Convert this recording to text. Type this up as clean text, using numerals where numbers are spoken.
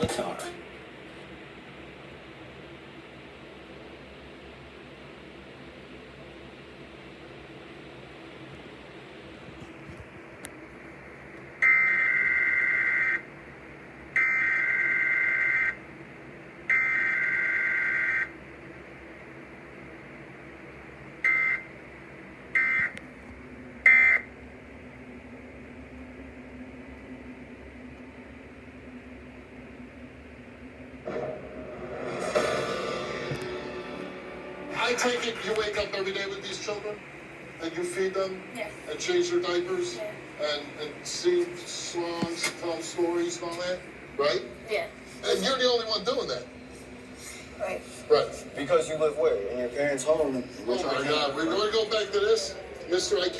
tell her. I take it you wake up every day with these children, and you feed them, Yes. and change their diapers, Yeah. and sing songs, tell stories and all that, right? Yeah. And you're the only one doing that. Right. Right. Because you live where? In your parents' home. Oh my God, we're going to go back to this, Mr. I can't.